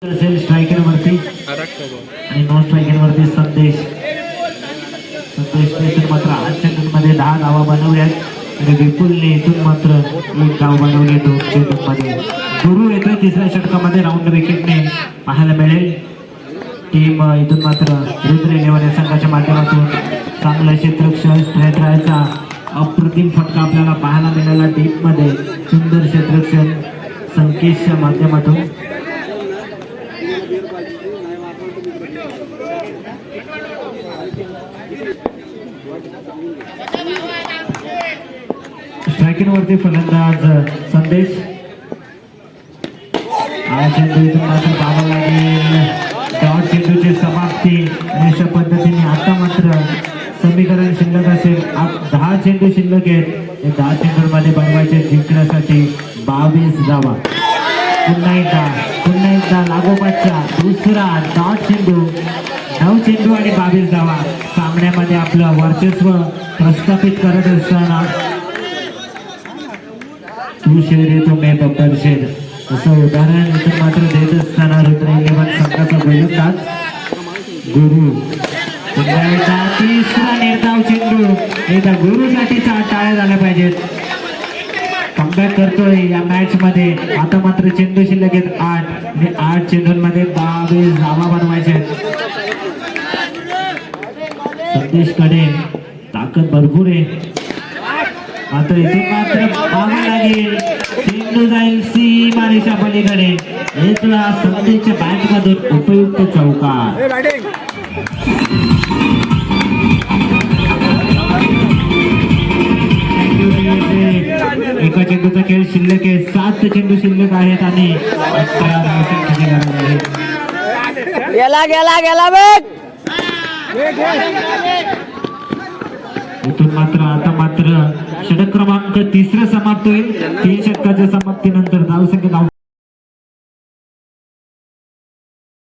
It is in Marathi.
स्ट्रायकर वरती आणि नॉन स्ट्रायकर वरती संदेश मात्र 8 चेंडूंमध्ये 10 धावा बनवल्यात आणि विपुलने इथून मात्र 1 धाव बनवली 2 चेंडूंमध्ये. गुरु येतोय तिसऱ्या षटकामध्ये राऊंड विकेटने पाहायला मिळेल. टीम इथून मात्र रुद्र इलेव्हन संघाच्या माध्यमातून चांगलं क्षेत्ररक्षण स्ट्राईक राहायचा अप्रतिम फटका आपल्याला पाहायला मिळाला. टीम मध्ये सुंदर क्षेत्ररक्षण संकेशच्या माध्यमातून स्ट्रायकिंग वरती फलंदाज संदेश डॉट चेंडूची समाप्ती आणि अशा पद्धतीने आता मात्र समीकरण शिल्लक असेल. 10 चेंडू शिल्लक आहेत. 10 चेंडूंमध्ये बनवायचे जिंकण्यासाठी 22 धावा. पुन्हा एकदा लागोपाठचा दुसरा डॉट चेंडू 9 चेंडू आणि 22 धावा. सामन्यामध्ये आपलं वर्चस्व प्रस्थापित करत असताना तू शेर येतो मी बब्बर शेर असं उदाहरण इथं मात्र देत असताना रुद्र इलेव्हन संघाचा गोलंदाज गुरु पुन्हा एकदा तिसरा निर्धाव चेंडू. एकदा गुरुसाठीचा टाळ्या झाल्या पाहिजेत. कमबॅक करतोय या मॅच मध्ये. आता मात्र चेंडू शिल्लक आहेत 8 आणि 8 चेंडूंमध्ये 22 धावा बनवायचे. संदेश कडे ताकद भरपूर आहे. आता इथून मात्र पाहावं लागेल. चेंडू जाईल सीमारेषा पलीकडे. इथला संदेशच्या बॅट मधून उपयुक्त चौकार. एका चेंडूचा खेळ शिल्लक आहे. 7 चेंडू शिल्लक आहेत आणि 18 गेला बघ. इथून मात्र आता मात्र षटक क्रमांक 3 समाप्त होईल. 3 षटकाच्या समाप्तीनंतर धावसंख्या